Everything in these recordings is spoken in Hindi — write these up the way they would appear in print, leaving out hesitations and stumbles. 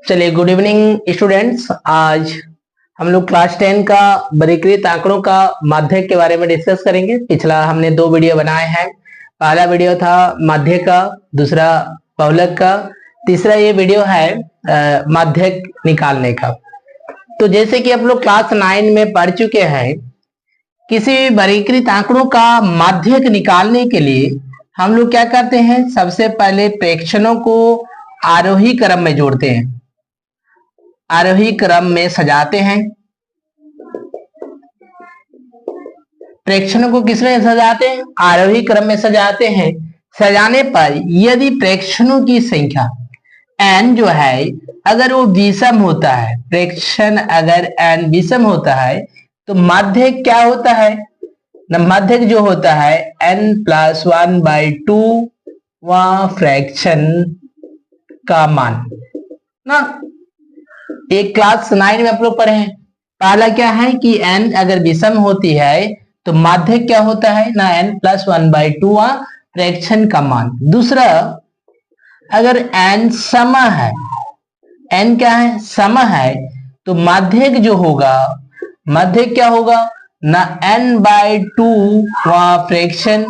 चलिए, गुड इवनिंग स्टूडेंट्स। आज हम लोग क्लास 10 का वर्गीकृत आंकड़ों का माध्यक के बारे में डिस्कस करेंगे। पिछला हमने 2 वीडियो बनाए हैं। पहला वीडियो था माध्यक का, दूसरा बहुलक का, तीसरा ये वीडियो है माध्यक निकालने का। तो जैसे कि आप लोग क्लास 9 में पढ़ चुके हैं, किसी भी वर्गीकृत आंकड़ों का माध्यक निकालने के लिए हम लोग क्या करते हैं, सबसे पहले प्रेक्षणों को आरोही क्रम में जोड़ते हैं, आरोही क्रम में सजाते हैं। प्रेक्षणों को किसमें सजाते हैं? आरोही क्रम में सजाते हैं। सजाने पर यदि प्रेक्षणों की संख्या n जो है अगर वो विषम होता है, प्रेक्षण अगर n विषम होता है तो माध्यक क्या होता है? माध्यक जो होता है n+1/2 वह फ्रैक्शन का मान ना। एक क्लास 9 में आप लोग पढ़े हैं। पहला क्या है कि n अगर विषम होती है तो माध्यक क्या होता है ना, n+1/2 फ्रैक्शन का मान। दूसरा, अगर n सम है, n क्या है? सम है, तो माध्यक जो होगा, माध्यक क्या होगा ना, n/2 fraction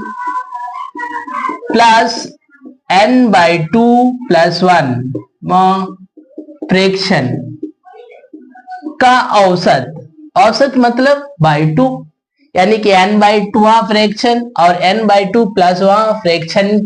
plus n/2 + 1 fraction का औसत। औसत मतलब /2, यानी कि n/2 फ्रैक्शन और n/2 + 1 फ्रैक्शन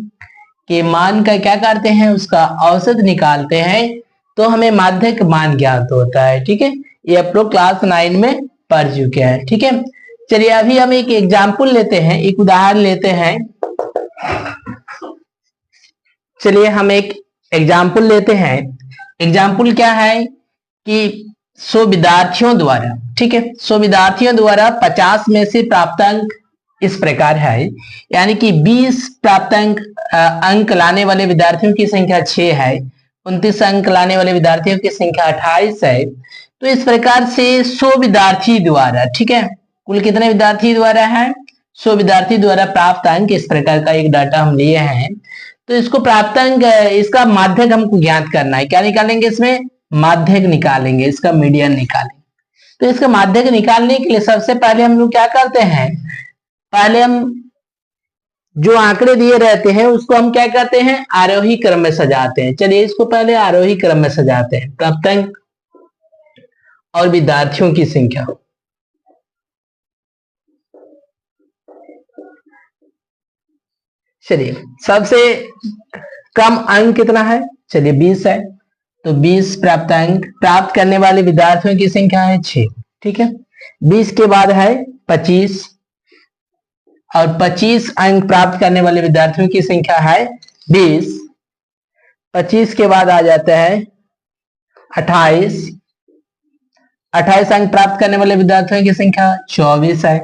के मान का क्या करते हैं, उसका औसत निकालते हैं, तो हमें माध्यक मान ज्ञात होता है। ठीक है, ये आप लोग क्लास 9 में पढ़ चुके हैं। ठीक है, चलिए अभी हम एक एग्जाम्पल लेते हैं, एक उदाहरण लेते हैं। चलिए हम एक एग्जाम्पल लेते हैं। एग्जाम्पल क्या है कि 100 विद्यार्थियों द्वारा, ठीक है, 100 विद्यार्थियों द्वारा 50 में से प्राप्तांक इस प्रकार है, यानी कि 20 प्राप्तांक अंक लाने वाले विद्यार्थियों की संख्या 6 है, 29 अंक लाने वाले विद्यार्थियों की संख्या 28 है। तो इस प्रकार से 100 विद्यार्थी द्वारा, ठीक है, कुल कितने विद्यार्थी द्वारा है? 100 विद्यार्थी द्वारा प्राप्त अंक इस प्रकार का एक डाटा हम लिए हैं। तो इसको प्राप्त अंक, इसका माध्यक हमको ज्ञात करना है। क्या निकालेंगे? इसमें माध्यक निकालेंगे, इसका मीडियन निकालेंगे। तो इसका माध्यक निकालने के लिए सबसे पहले हम लोग क्या करते हैं, पहले हम जो आंकड़े दिए रहते हैं उसको हम क्या करते हैं, आरोही क्रम में सजाते हैं। चलिए इसको पहले आरोही क्रम में सजाते हैं। प्राप्तांक और विद्यार्थियों की संख्या, चलिए सबसे कम अंक कितना है? चलिए 20 है, तो 20 प्राप्तांक प्राप्त करने वाले विद्यार्थियों की संख्या है 6। ठीक है, 20 के बाद है 25 और 25 अंक प्राप्त करने वाले विद्यार्थियों की संख्या है 20। 25 के बाद आ जाता है 28, 28 अंक प्राप्त करने वाले विद्यार्थियों की संख्या 24 है।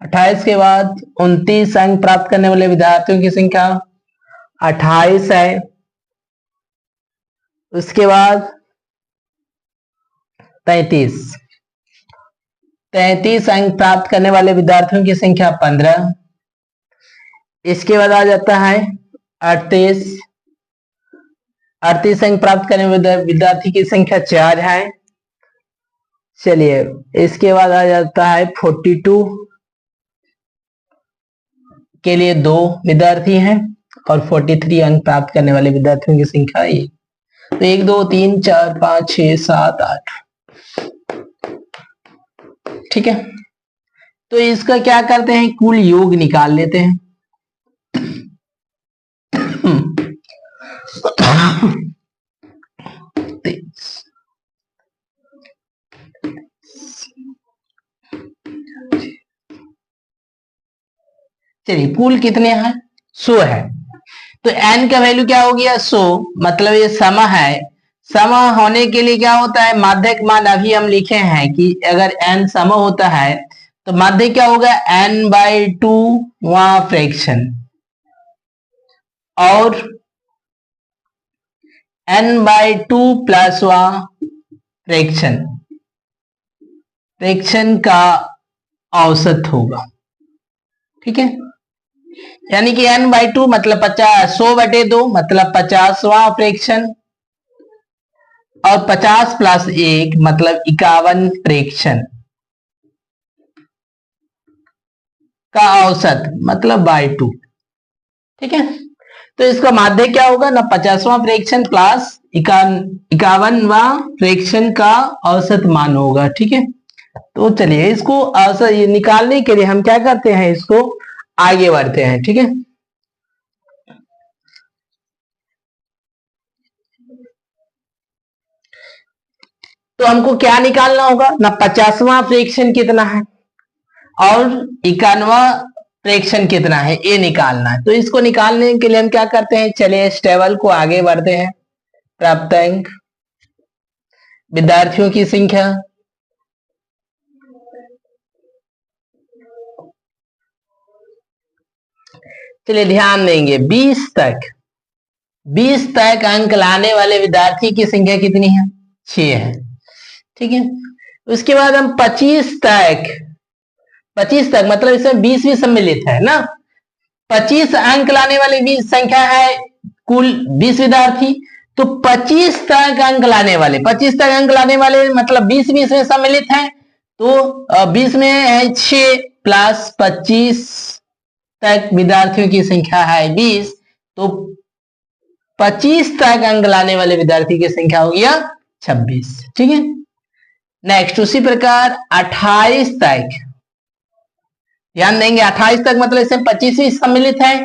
28 के बाद 29 अंक प्राप्त करने वाले विद्यार्थियों की संख्या 28 है। उसके बाद 33 अंक प्राप्त करने वाले विद्यार्थियों की संख्या 15। इसके बाद आ जाता है 38 अंक प्राप्त करने वाले विद्यार्थी की संख्या 4 है। चलिए इसके बाद आ जाता है 42 के लिए 2 विद्यार्थी हैं और 43 अंक प्राप्त करने वाले विद्यार्थियों की संख्या 1। तो 1 2 3 4 5 6 7 8। ठीक है, तो इसका क्या करते हैं, कुल योग निकाल लेते हैं। चलिए कुल कितने हैं? 100 है, तो n का वैल्यू क्या हो गया? 100, मतलब ये सम है। सम होने के लिए क्या होता है, माध्यक मान अभी हम लिखे हैं कि अगर n सम होता है तो माध्यक क्या होगा, n/2 वहां फ्रैक्शन और n/2 + 1 फ्रैक्शन, फ्रैक्शन का औसत होगा। ठीक है, यानी कि n/2 मतलब 50, 100/2 मतलब 50वां फ्रैक्शन और 50 प्लस 1 मतलब 51 प्रेक्षण का औसत मतलब बाय 2। ठीक है, तो इसका माध्य क्या होगा ना, 50वां प्रेक्षण प्लस 51वां प्रेक्षण का औसत मान होगा। ठीक है, तो चलिए इसको औसत ये निकालने के लिए हम क्या करते हैं, इसको आगे बढ़ते हैं। ठीक है, तो हमको क्या निकालना होगा ना, 50वां प्रेक्षण कितना है और 51वां प्रेक्षण कितना है, ये निकालना है। तो इसको निकालने के लिए हम क्या करते हैं, चलिए इस टेबल को आगे बढ़ते हैं। प्राप्तांक, विद्यार्थियों की संख्या, चलिए ध्यान देंगे 20 तक अंक लाने वाले विद्यार्थी की संख्या कितनी है, 6 है। ठीक है, उसके बाद हम 25 तक मतलब इसमें 20 भी सम्मिलित है ना, 25 अंक लाने वाली भी संख्या है, कुल 20 विद्यार्थी। तो 25 तक अंक लाने वाले, 25 तक अंक लाने वाले मतलब 20 भी इसमें सम्मिलित है। तो 20 में है 6 प्लस 25 तक विद्यार्थियों की संख्या है 20, तो 25 तक अंक लाने वाले विद्यार्थी की संख्या हो गया 26। ठीक है, नेक्स्ट उसी प्रकार 28 तक, ध्यान देंगे 28 तक मतलब इसमें 25 भी सम्मिलित है।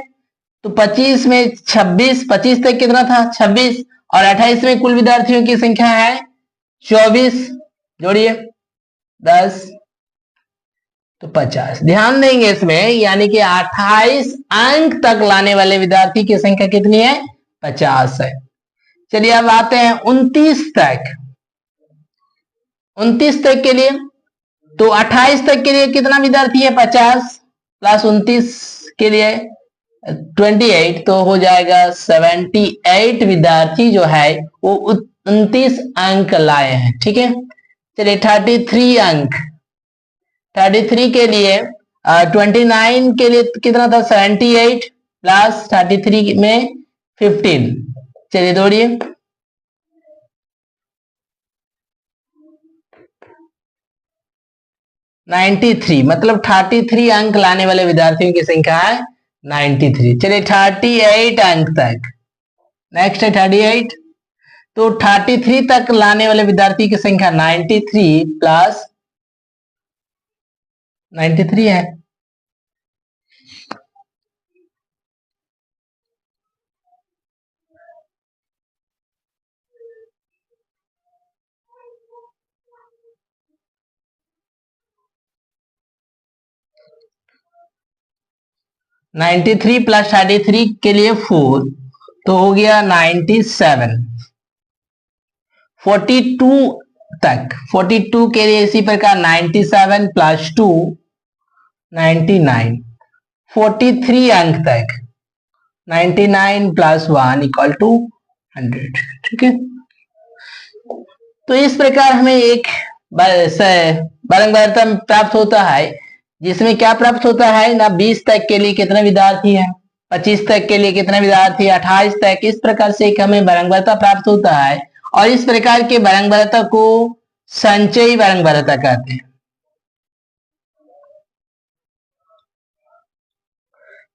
तो 25 में 26, 25 तक कितना था 26, और 28 में कुल विद्यार्थियों की संख्या है 24, जोड़िए 10 तो 50। ध्यान देंगे इसमें, यानी कि 28 अंक तक लाने वाले विद्यार्थी की संख्या कितनी है, 50 है। चलिए अब आते हैं 29 तक। 29 तक के लिए, तो 28 तक के लिए कितना विद्यार्थी है, 50 प्लस 29 के लिए 28, तो हो जाएगा 78 विद्यार्थी जो है वो 29 अंक लाए हैं। ठीक है, चलिए 33 अंक, 33 के लिए 29 के लिए कितना था 78 प्लस 33 में 15, चलिए दौड़िए 93 मतलब 33 अंक लाने वाले विद्यार्थियों की संख्या है 93। चलिए 38 अंक तक, नेक्स्ट है 38, तो 33 तक लाने वाले विद्यार्थी की संख्या 93 प्लस 93 है। नाइन्टी थ्री प्लस 33 के लिए 4, तो हो गया 97। 42 तक, 42 के लिए इसी प्रकार 97 प्लस 2 99। 43 अंक तक 99 प्लस 1 इक्वल टू 100। ठीक है, तो इस प्रकार हमें एक बारंबारता प्राप्त होता है, जिसमें क्या प्राप्त होता है ना, 20 तक के लिए कितने विद्यार्थी हैं, 25 तक के लिए कितने विद्यार्थी, 28 तक, इस प्रकार से एक हमें बारंबारता प्राप्त होता है। और इस प्रकार के बारंबारता को संचयी बारंबारता कहते हैं।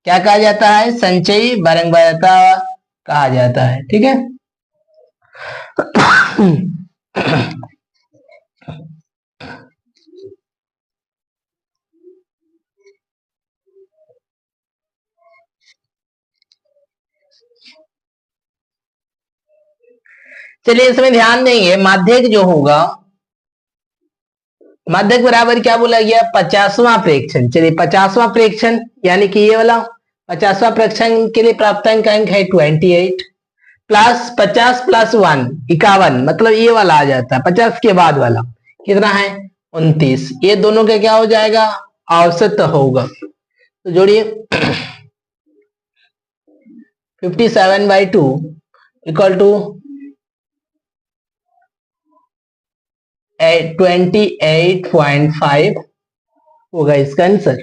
क्या कहा जाता है, संचयी बारंबारता कहा जाता है। ठीक है, चलिए इसमें ध्यान देंगे, माध्यक जो होगा, माध्यक बराबर क्या बोला गया, 50वां प्रेक्षण। चलिए 50वां प्रेक्षण यानी कि ये वाला 50वां प्रेक्षण के लिए प्राप्तांक अंक है 28 प्लस 50 प्लस 1 51, मतलब ये वाला आ जाता है 50 के बाद वाला कितना है 29। ये दोनों का क्या हो जाएगा, औसत होगा। तो जोड़िए 57/2 इक्वल टू 28.5 होगा इसका आंसर।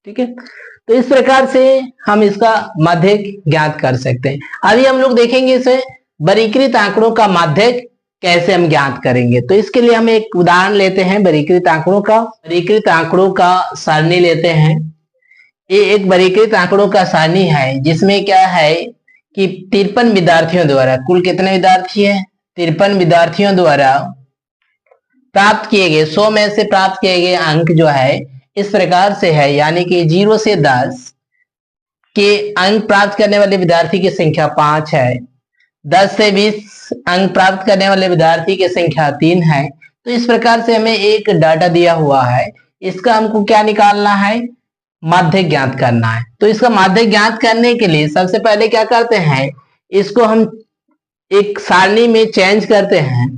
ठीक है, तो इस प्रकार से हम इसका माध्यक ज्ञात कर सकते हैं। अभी हम लोग देखेंगे इसे वर्गीकृत आंकड़ों का माध्यक कैसे हम ज्ञात करेंगे। तो इसके लिए हम एक उदाहरण लेते हैं वरीकृत आंकड़ों का। वरीकृत आंकड़ों का सारणी लेते हैं। ये एक वरीकृत आंकड़ों का सारणी है जिसमें क्या है कि 53 विद्यार्थियों द्वारा, कुल कितने विद्यार्थी हैं, 53 विद्यार्थियों द्वारा प्राप्त किए गए 100 में से प्राप्त किए गए अंक जो है इस प्रकार से है, यानी कि 0 से 10 के अंक प्राप्त करने वाले विद्यार्थी की संख्या 5 है, 10 से 20 अंक प्राप्त करने वाले विद्यार्थी की संख्या 3 है। तो इस प्रकार से हमें एक डाटा दिया हुआ है, इसका हमको क्या निकालना है, माध्य ज्ञात करना है। तो इसका माध्य ज्ञात करने के लिए सबसे पहले क्या करते हैं, इसको हम एक सारणी में चेंज करते हैं।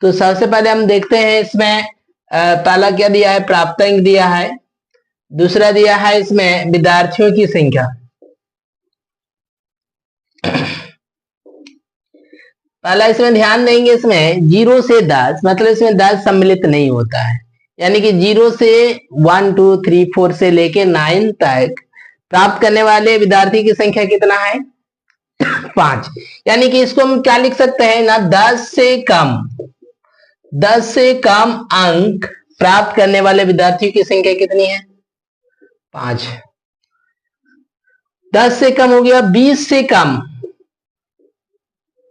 तो सबसे पहले हम देखते हैं इसमें पहला क्या दिया है, प्राप्तांक दिया है, दूसरा दिया है इसमें विद्यार्थियों की संख्या। पहला इसमें ध्यान देंगे, इसमें 0 से 10 मतलब इसमें 10 सम्मिलित नहीं होता है, यानी कि 0 से 1 2 3 4 से लेके 9 तक प्राप्त करने वाले विद्यार्थी की संख्या कितना है, 5। यानी कि इसको हम क्या लिख सकते हैं ना, 10 से कम अंक प्राप्त करने वाले विद्यार्थियों की संख्या कितनी है, 5। 10 से कम हो गया, 20 से कम,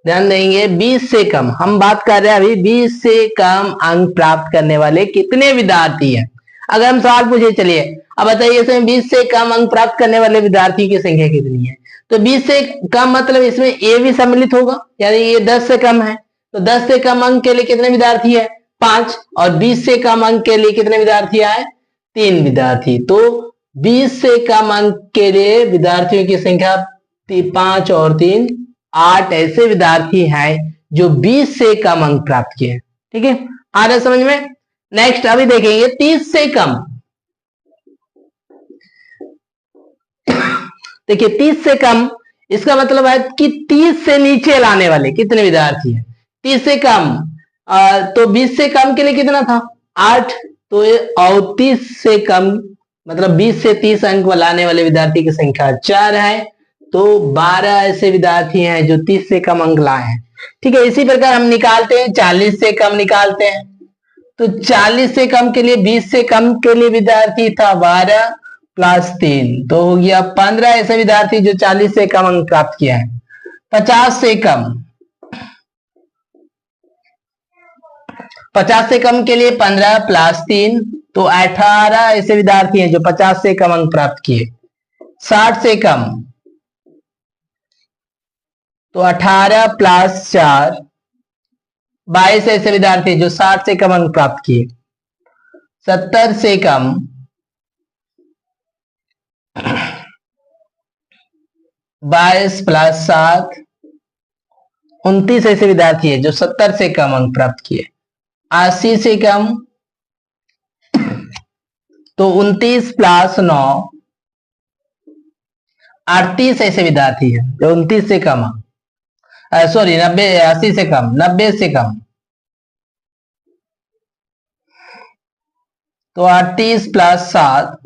ध्यान देंगे 20 से कम, हम बात कर रहे हैं अभी 20 से कम अंक प्राप्त करने वाले कितने विद्यार्थी हैं। अगर हम सवाल पूछे, चलिए अब बताइए इसमें 20 से कम अंक प्राप्त करने वाले विद्यार्थी की संख्या कितनी है, तो 20 से कम मतलब इसमें ए भी सम्मिलित होगा, यानी ये 10 से कम है, तो 10 से कम अंक के लिए कितने विद्यार्थी है, 5, और 20 से कम अंक के लिए कितने विद्यार्थी आए, 3 विद्यार्थी। तो 20 से कम अंक के लिए विद्यार्थियों की संख्या 5 और 3 8 ऐसे विद्यार्थी हैं जो 20 से कम अंक प्राप्त किए। ठीक है, आ रहा है समझ में। नेक्स्ट अभी देखेंगे 30 से कम। देखिए 30 से कम इसका मतलब है कि 30 से नीचे लाने वाले कितने विद्यार्थी हैं, 30 से कम। तो 20 से कम के लिए कितना था, 8, तो और 30 से कम मतलब 20 से 30 अंक लाने वाले विद्यार्थी की संख्या 4 है, तो 12 ऐसे विद्यार्थी हैं जो 30 से कम अंक लाए हैं। ठीक है, इसी प्रकार हम निकालते हैं 40 से कम निकालते हैं, तो 40 से कम के लिए 20 से कम के लिए विद्यार्थी था 12 प्लस 3, तो हो गया 15 ऐसे विद्यार्थी जो 40 से कम अंक प्राप्त किया है। 50 से कम, 50 से कम के लिए 15 प्लस 3, तो 18 ऐसे विद्यार्थी हैं जो 50 से कम अंक प्राप्त किए। 60 से कम, तो 18 प्लस 4 22 ऐसे विद्यार्थी जो 60 से कम अंक प्राप्त किए। 70 से कम, 22 प्लस 7 29 ऐसे विद्यार्थी है जो 70 से कम अंक प्राप्त किए। 80 से कम, तो 29 प्लस 9 38 ऐसे विद्यार्थी है जो 29 से कम, सॉरी 90 80 से कम, 90 से कम, तो 38 प्लस 7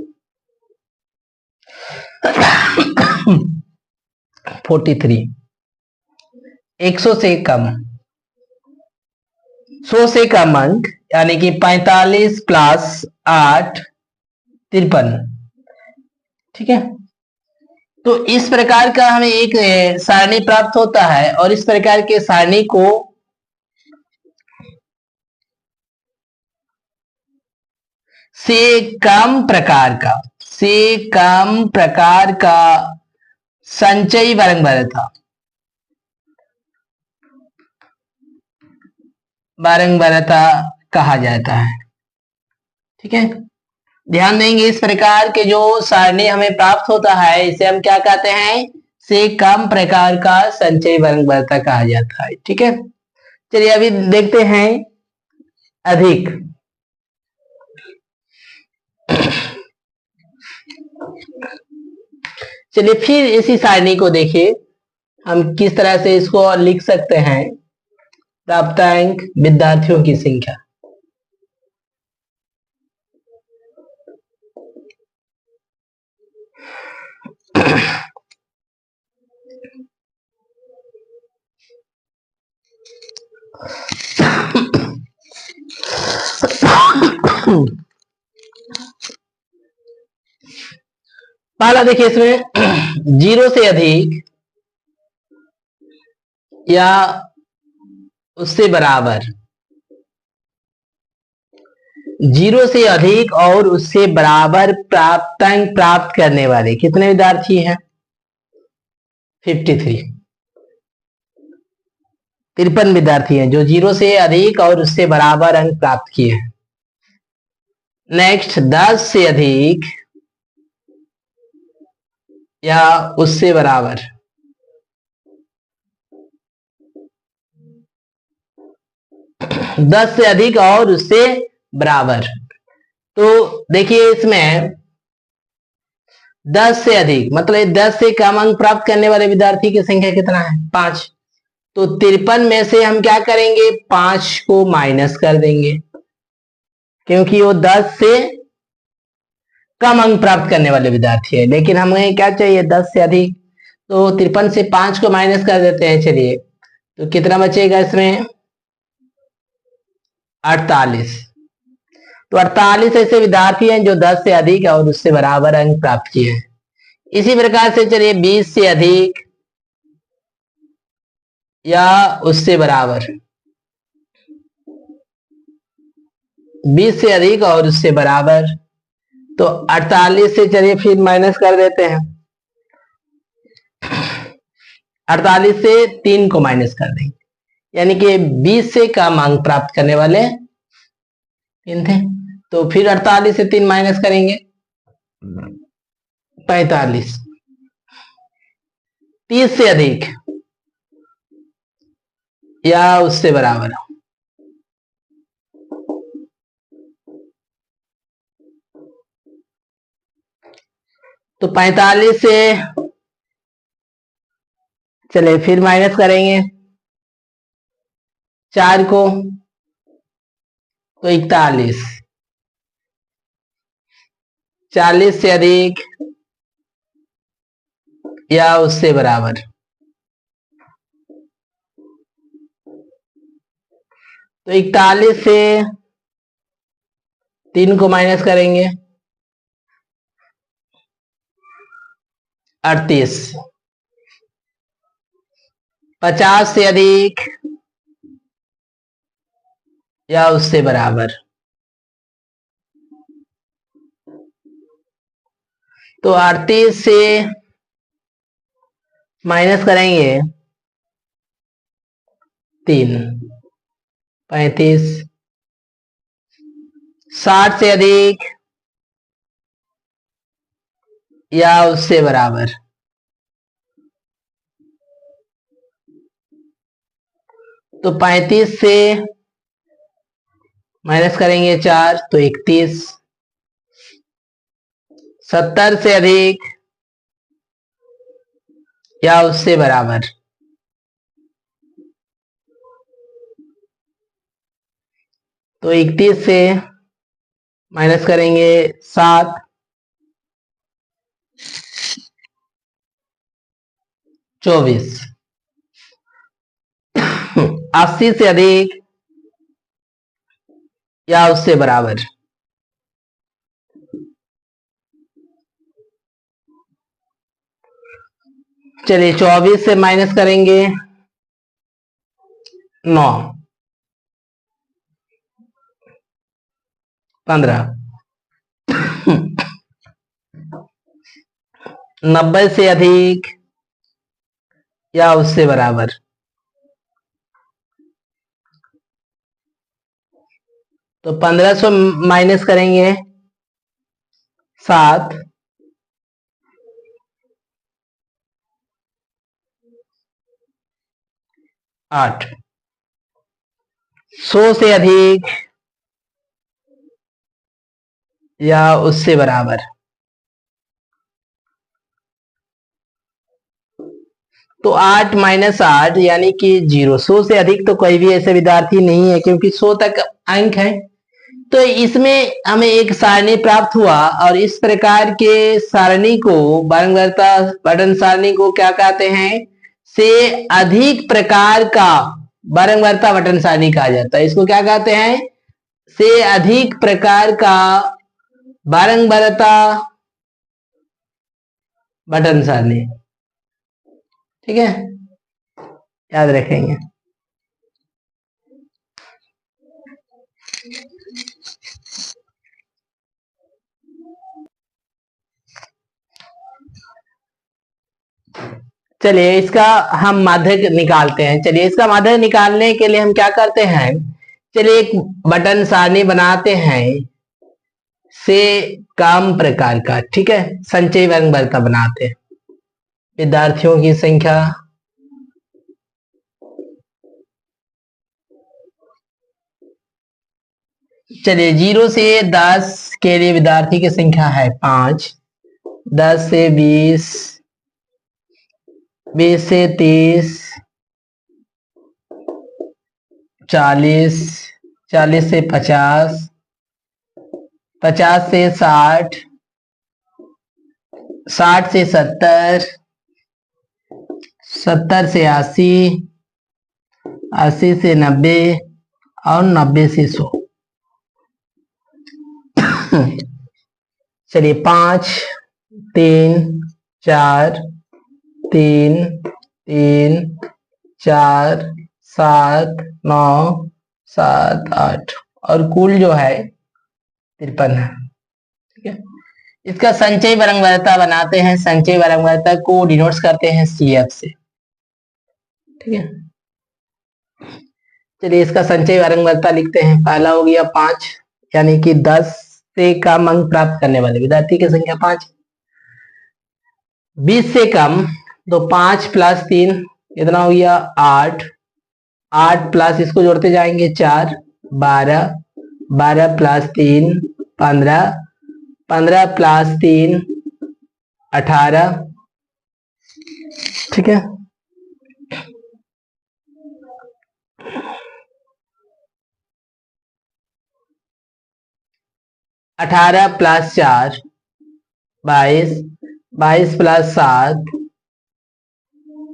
43। 100 से कम, 100 से कम अंक यानी कि 45 प्लस 8 53। ठीक है, तो इस प्रकार का हमें एक सारणी प्राप्त होता है, और इस प्रकार के सारणी को से कम प्रकार का संचयी बारंबारता कहा जाता है। ठीक है, ध्यान देंगे इस प्रकार के जो सारणी हमें प्राप्त होता है इसे हम क्या कहते हैं, से कम प्रकार का संचयी बारंबारता कहा जाता है। ठीक है, चलिए अभी देखते हैं अधिक। चलिए फिर इसी सारणी को देखिए, हम किस तरह से इसको लिख सकते हैं, प्राप्तांक विद्यार्थियों की संख्या। पहला देखिए इसमें 0 से अधिक या उससे बराबर, 0 से अधिक और उससे बराबर प्राप्तांक प्राप्त करने वाले कितने विद्यार्थी हैं? 53 विद्यार्थी हैं जो 0 से अधिक और उससे बराबर अंक प्राप्त किए हैं। नेक्स्ट 10 से अधिक या उससे बराबर, दस से अधिक और उससे बराबर। तो देखिए इसमें 10 से अधिक मतलब 10 से कम अंक प्राप्त करने वाले विद्यार्थी की संख्या कितना है? 5। तो 53 में से हम क्या करेंगे? 5 को माइनस कर देंगे, क्योंकि वो 10 से कम अंक प्राप्त करने वाले विद्यार्थी है। लेकिन हमें क्या चाहिए? 10 से अधिक। तो 53 से 5 को माइनस कर देते हैं। चलिए, तो कितना बचेगा इसमें? 48। तो 48 ऐसे विद्यार्थी हैं जो 10 से अधिक और उससे बराबर अंक प्राप्त किए हैं। इसी प्रकार से चलिए 20 से अधिक या उससे बराबर, 20 से अधिक और उससे बराबर। तो 48 से चलिए फिर माइनस कर देते हैं, 48 से 3 को माइनस कर देंगे, यानी कि 20 से कम अंक प्राप्त करने वाले 3 थे। तो फिर 48 से 3 माइनस करेंगे, 45। 30 से अधिक या उससे बराबर, तो 45 से चले फिर माइनस करेंगे 4 को, तो 41। 40 से अधिक या उससे बराबर, तो 41 से 3 को माइनस करेंगे 38। 50 से अधिक या उससे बराबर, तो 38 से माइनस करेंगे 3, 35। 60 से अधिक या उससे बराबर, तो 35 से माइनस करेंगे 4, तो 31। 70 से अधिक या उससे बराबर, तो 31 से माइनस करेंगे 7, 24। 80 से अधिक या उससे बराबर, चलिए 24 से माइनस करेंगे 9, 15। 90 से अधिक या उससे बराबर, तो 1500 माइनस करेंगे 7, 8। 100 से अधिक या उससे बराबर, तो 8 माइनस 8 यानी कि 0। 100 से अधिक तो कोई भी ऐसे विद्यार्थी नहीं है, क्योंकि 100 तक अंक है। तो इसमें हमें एक सारणी प्राप्त हुआ, और इस प्रकार के सारणी को बारंबारता बटन सारणी को क्या कहते हैं? से अधिक प्रकार का बारंबारता बटन सारणी कहा जाता है। इसको क्या कहते हैं? से अधिक प्रकार का बारंबारता बटन सारणी, ठीक है, याद रखेंगे। चलिए इसका हम माध्यक निकालते हैं। चलिए इसका माध्यक निकालने के लिए हम क्या करते हैं, चलिए एक बटन सारणी बनाते हैं से कम प्रकार का, ठीक है, संचयी बारंबारता बनाते हैं। विद्यार्थियों की संख्या चलिए 0 से 10 के लिए विद्यार्थी की संख्या है 5, 10 से 20, 20 से 30, 40, 40 से 50, 50 से 60, 60 से 70, 70 से 80, 80 से 90 और 90 से 100। चलिए 5, 3, 4, 3, 3, 4, 7, 9, 7, 8 और कुल जो है 53 है, ठीक है। इसका संचयी बारंबारता बनाते हैं। संचयी बारंबारता को डिनोट्स करते हैं CF से, ठीक है। चलिए इसका संचयी बारंबारता लिखते हैं। पहला हो गया 5, यानी कि 10 से कम अंक प्राप्त करने वाले विद्यार्थी की संख्या 5। 20 से कम तो 5 + 3 कितना हो गया 8, 8 प्लस इसको जोड़ते जाएंगे 4, 12, 12 + 3 15, 15 + 3 18, ठीक है। 18 + 4 22, 22 + 7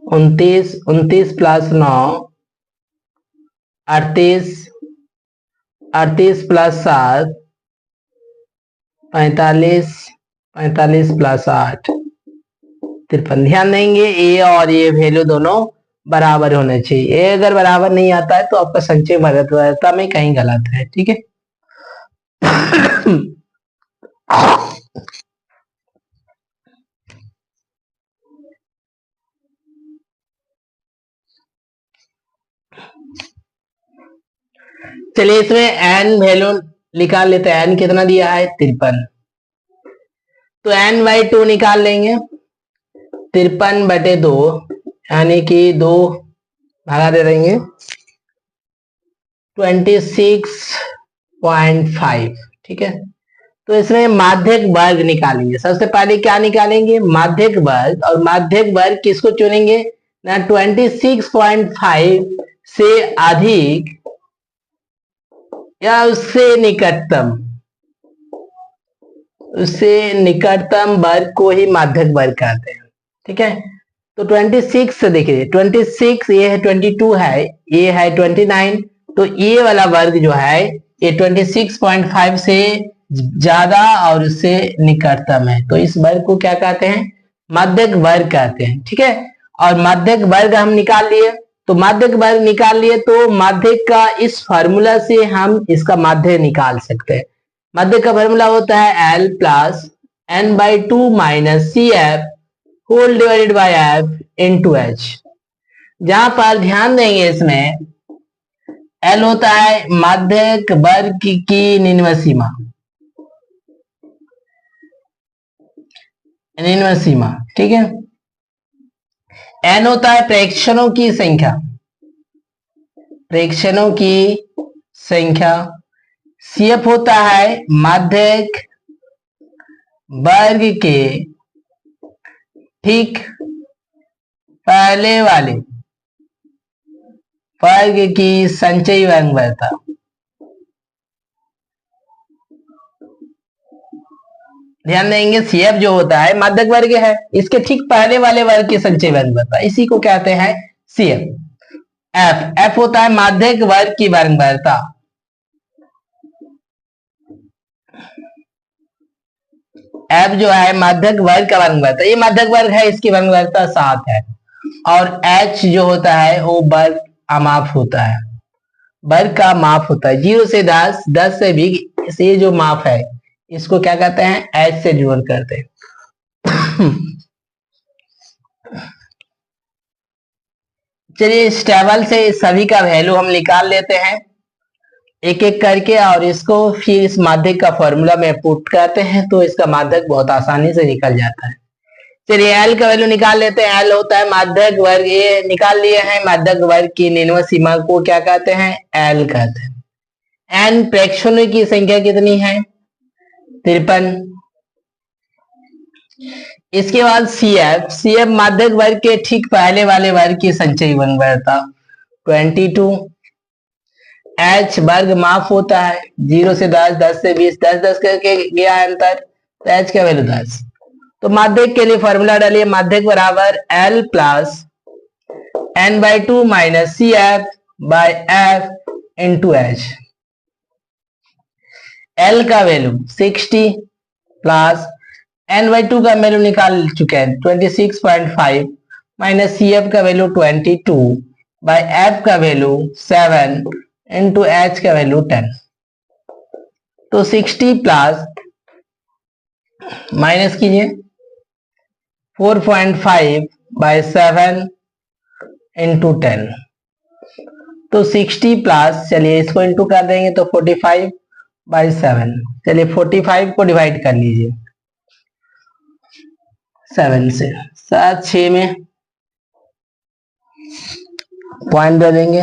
29, 29 + 9 38, 38 + 7 45, 45 + 8 53। ध्यान देंगे ए और ये वैल्यू दोनों बराबर होने चाहिए। ए अगर बराबर नहीं आता है तो आपका संचय बारंबारता में कहीं गलत है, ठीक है। चलिए इसमें एन वैल्यू निकाल लेते हैं। एन कितना दिया है 53, तो n/2 निकाल लेंगे। 53/2 यानी कि 2 भागा दे देंगे 26.5, ठीक है। तो इसमें माध्यक वर्ग निकालेंगे। सबसे पहले क्या निकालेंगे, माध्यक वर्ग। और माध्यक वर्ग किसको चुनेंगे ना, 26.5 से अधिक या उससे निकटतम, उससे निकटतम वर्ग को ही माध्यक वर्ग कहते हैं, ठीक है। तो 26 से देखिए 26, ये है 22 है, ये है 29, तो ये वाला वर्ग जो है ये 26.5 से ज्यादा और उससे निकटतम है, तो इस वर्ग को क्या कहते हैं, माध्यक वर्ग कहते हैं, ठीक है। और माध्यक वर्ग हम निकाल लिए, तो माध्यक वर्ग निकाल लिए तो माध्यक का इस फार्मूला से हम इसका माध्य निकाल सकते हैं। माध्यक का फार्मूला होता है L + n/2 - CF whole divided by F into H। जहां पर ध्यान देंगे इसमें L होता है माध्यक वर्ग की निम्न सीमा, निम्न सीमा, ठीक है। N होता है प्रेक्षणों की संख्या, प्रेक्षणों की संख्या। CF होता है माध्यक वर्ग के ठीक पहले वाले वर्ग की संचयी बारंबारता। ध्यान देंगे CF जो होता है माध्यक वर्ग है, इसके ठीक पहले वाले वर्ग की संचयी बारंबारता, इसी को कहते हैं CF। F होता है माध्यक वर्ग की बारंबारता, एफ जो है माध्यक वर्ग का वर्गमूल, ये माध्यक वर्ग है, इसकी वर्गमूलता 7 है। और एच जो होता है वो वर्ग अमाप होता है, वर्ग का माप होता है। 0 से 10, 10 से 20, ये जो माप है इसको क्या कहते हैं, एच से डिनोट करते हैं। चलिए इस टेबल से सभी का वैल्यू हम निकाल लेते हैं एक एक करके, और इसको फिर इस माध्यक का फॉर्मूला में पुट करते हैं तो इसका माध्यक बहुत आसानी से निकल जाता है। चलिए एल का वैल्यू निकाल लेते हैं। एल होता है माध्यक वर्ग, ये निकाल लिए हैं। माध्यक वर्ग की निम्न सीमा को क्या कहते हैं, एल कहते हैं। एन प्रेक्षणों की संख्या कितनी है, 53। इसके बाद सी एफ, सी एफ माध्यक वर्ग के ठीक पहले वाले वर्ग की संचयी वर्गमूलता 22। एच वर्ग माफ होता है, 0 से 10, 10 से 20, 10 10 करके गया अंतर, तो एच का वैल्यू 10। तो माध्यक के लिए फॉर्मूला डालिए, माध्यक बराबर L plus n/2 minus C F by F into H. L का वैल्यू 60 प्लस n/2 का वैल्यू निकाल चुके हैं 26.5 माइनस सी एफ का वैल्यू 22 बाय एफ का वैल्यू 7 इंटू एच का वैल्यू 10। तो 60 प्लस माइनस कीजिए 4.5 बाय 7 इंटू 10, तो 60 प्लस, चलिए इसको इंटू कर देंगे तो 45 बाय 7। चलिए 45 को डिवाइड कर लीजिए 7 से, 7 6 में पॉइंट दे देंगे,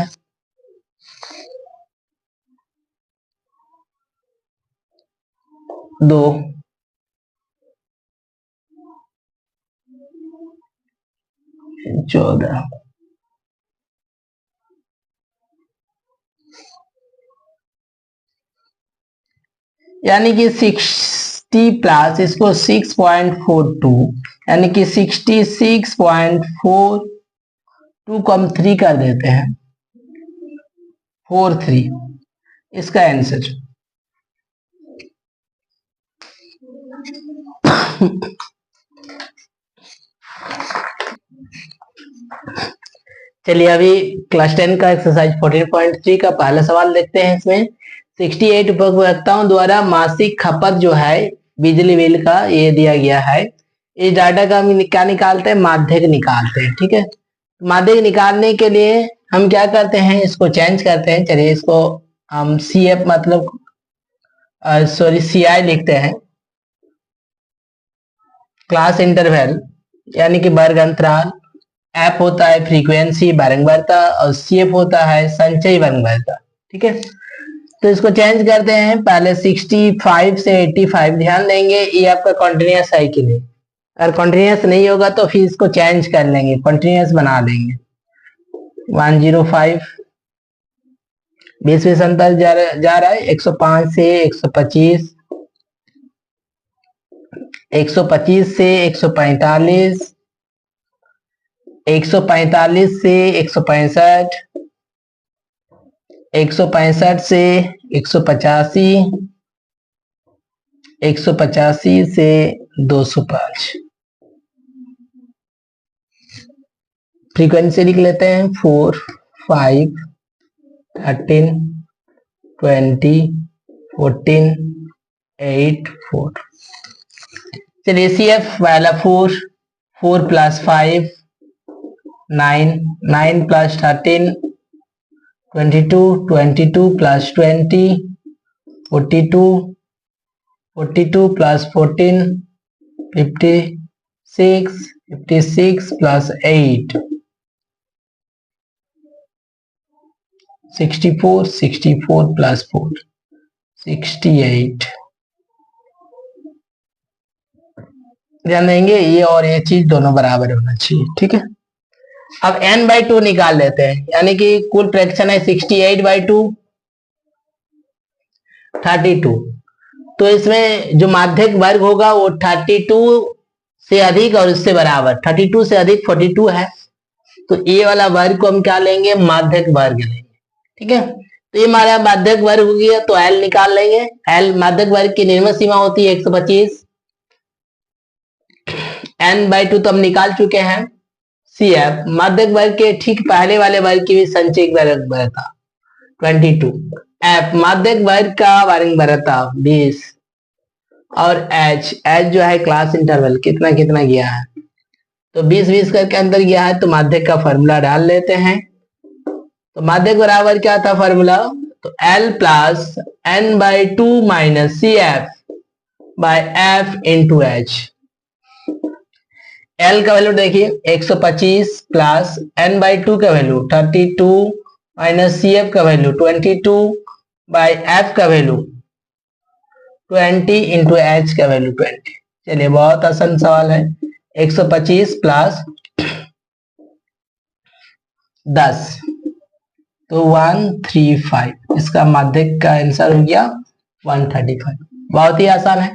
दो 14, यानी कि 60 प्लस इसको 6.42, यानी कि 66.42 को हम 3 कर देते हैं, 43 इसका आंसर। चलिए अभी क्लास 10 का एक्सरसाइज 14.3 का पहला सवाल देखते हैं। इसमें 68 उपभोक्ताओं द्वारा मासिक खपत जो है बिजली बिल का ये दिया गया है। इस डाटा का हम क्या निकालते हैं, माध्यक निकालते हैं। ठीक है, माध्यक निकालने के लिए हम क्या करते हैं, इसको चेंज करते हैं। चलिए इसको हम सी एफ मतलब सॉरी सी आई लिखते हैं, क्लास इंटरवल यानी कि वर्ग अंतराल। एफ होता है फ्रीक्वेंसी वर्गमूलता और सी एफ होता है संचयी वर्गमूलता। ठीक है, तो इसको चेंज करते हैं। पहले 65 से 85 ध्यान देंगे, ये आपका कॉन्टिन्यूस है कि नहीं। अगर कॉन्टिन्यूस नहीं होगा तो फिर इसको चेंज कर लेंगे, कॉन्टिन्यूस बना देंगे। 105 20 अंतर जा रहा है। 105 से 125, 125 से 145, 145 से 165, 165 से 185, 185 से 205। फ्रीक्वेंसी लिख लेते हैं 4 5 13 20 14 8 4। चलिए सी एफ वाला 4 4 plus 5 9 9 plus 13 22 22 plus 20 42 42 plus 14 56 56 plus 8 64 64 plus 4 68। ध्यान देंगे ये और ये चीज दोनों बराबर होना चाहिए। ठीक है, अब n/2 निकाल लेते हैं, यानी कि कुल फ्रैक्शन है 68/2 32। तो इसमें जो माध्यक वर्ग होगा वो 32 से अधिक और उससे बराबर, 32 से अधिक 42 है, तो ये वाला वर्ग को हम क्या लेंगे, माध्यक वर्ग लेंगे। ठीक है, तो ये हमारा माध्यक वर्ग हो गया, तो एल निकाल लेंगे। एल माध्यक वर्ग की निम्न सीमा होती है 125, n/2 तो हम निकाल चुके हैं। CF माध्यक वर्ग के ठीक पहले वाले वर्ग की भी संचयी वर्ग था 22। F माध्यक वर्ग का वर्ग था 20। और H जो है क्लास इंटरवल कितना कितना गया है, तो 20 करके अंदर गया है, तो माध्यक का फॉर्मूला डाल लेते हैं। तो माध्यक बराबर क्या था फॉर्मूला, तो L plus n/2 minus CF by F into H। L का वैल्यू देखिए 125 प्लस n/2 का वैल्यू 32 माइनस CF का वैल्यू 22 बाय F का वैल्यू 20 इंटू H का वैल्यू 20। चलिए बहुत आसान सवाल है। 125 प्लस 10 तो 135, इसका माध्यक का आंसर हो गया 135। बहुत ही आसान है।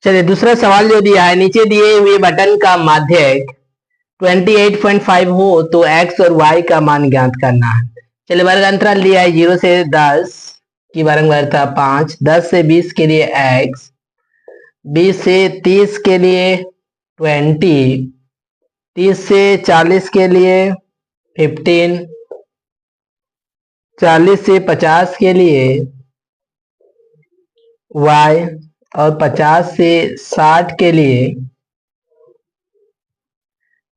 चलिए दूसरा सवाल जो दिया है, नीचे दिए हुए बटन का माध्यक 28.5 हो तो x और y का मान ज्ञात करना है। चलिए वर्ग अंतराल दिया है 0 से 10 की वर्ग वक्रता 5, 10 से 20 के लिए x, 20 से 30 के लिए 20, 30 से 40 के लिए 15, 40 से 50 के लिए y और 50 से 60 के लिए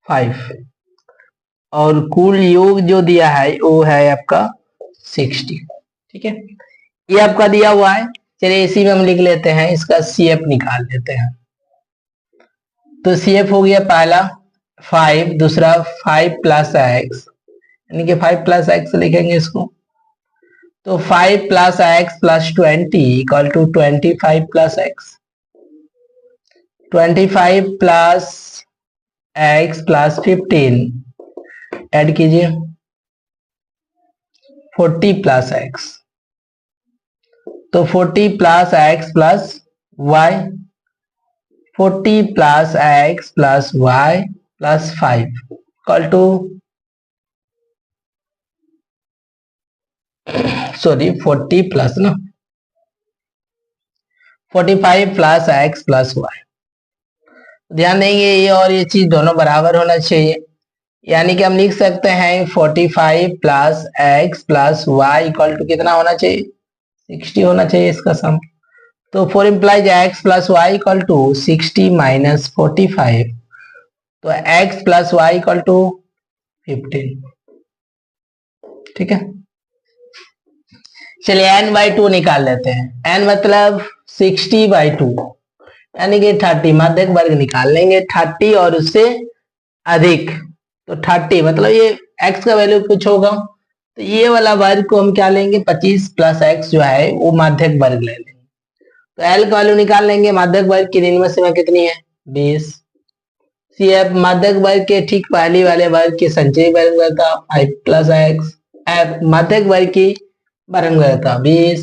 5, और कुल योग जो दिया है वो है आपका 60। ठीक है, ये आपका दिया हुआ है। चलिए इसी में हम लिख लेते हैं, इसका CF निकाल लेते हैं। तो CF हो गया पहला 5, दूसरा 5 प्लस x, यानी कि 5 प्लस x लिखेंगे इसको, तो 5 plus x plus 20 equal to 25 plus x, 25 plus x plus 15 add कीजिए 40 प्लस x, तो 40 plus x plus y, 40 plus x plus y plus 5 equal to 40 plus 45 plus x plus y। ध्यान देंगे ये और ये चीज दोनों बराबर होना चाहिए, यानी कि हम लिख सकते हैं 45 plus x plus y equal to कितना होना चाहिए, 60 होना चाहिए इसका सम। तो 4 implies x plus y equal to 60 minus 45, तो x plus y equal to 15। ठीक है, चलिए n/2 निकाल लेते हैं। n मतलब 60/2 यानी कि 30, माध्यक वर्ग निकाल लेंगे 30 और उससे अधिक, तो 30 मतलब ये x का वैल्यू कुछ होगा, तो ये वाला वर्ग को हम क्या लेंगे 25 प्लस x जो है वो माध्यक वर्ग ले लेंगे। तो L का वैल्यू निकाल लेंगे, माध्यक वर्ग की ऋणात्मक सीमा कितनी है 20। CF माध्यक वर्ग के ठीक पहली वाले वर्ग की संचयी वर्ग था 5 प्लस x, F माध्यक वर्ग की वर्ग था 20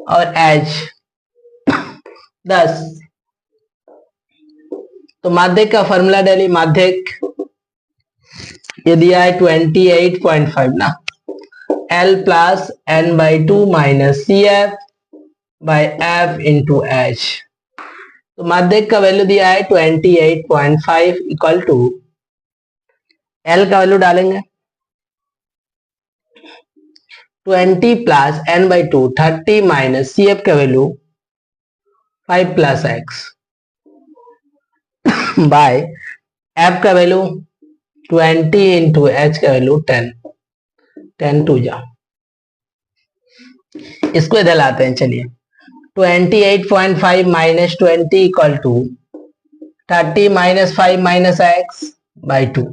और H 10। तो माध्यक का फॉर्मूला डाली, माध्यक ये दिया है 28.5 ना, L plus n/2 minus CF by F into H। तो माध्यक का वैल्यू दिया है 28.5 इक्वल टू L का वैल्यू डालेंगे 20 प्लस n/2 30 माइनस CF का value 5 plus x by F का वैल्यू 20 इंटू एच का वैल्यू 10, 10 टू जा, इसको इधर लाते हैं। चलिए 28.5 minus 20 equal to 30 minus 5 minus x by 2।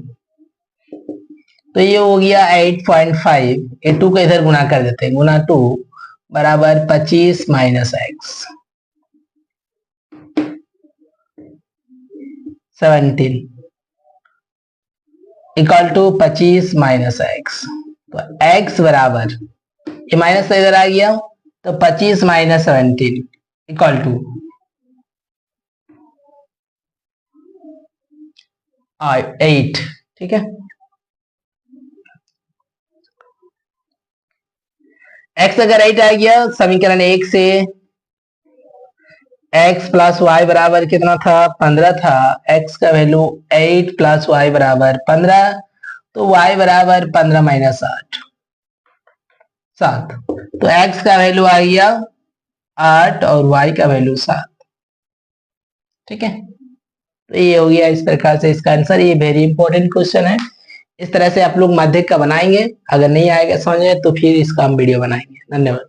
तो ये हो गया 8.5, ये 2 को इधर गुना कर देते हैं, गुना 2 बराबर 25 minus x 17 equal to 25 minus x. तो x बराबर, ये माइनस तो इधर आ गया, तो 25 माइनस 17 इक्वल टू 8। ठीक है, x अगर 8 आ गया, समीकरण 1 से x प्लस वाई बराबर कितना था, 15 था। x का वैल्यू 8 प्लस वाई बराबर 15, तो y बराबर 15 माइनस 7। तो x का वैल्यू आ गया 8 और y का वैल्यू 7। ठीक है, तो ये हो गया इस प्रकार से इसका आंसर। ये वेरी इंपॉर्टेंट क्वेश्चन है। इस तरह से आप लोग माध्यिक का बनाएंगे। अगर नहीं आएगा समझ में तो फिर इसका हम वीडियो बनाएंगे। धन्यवाद।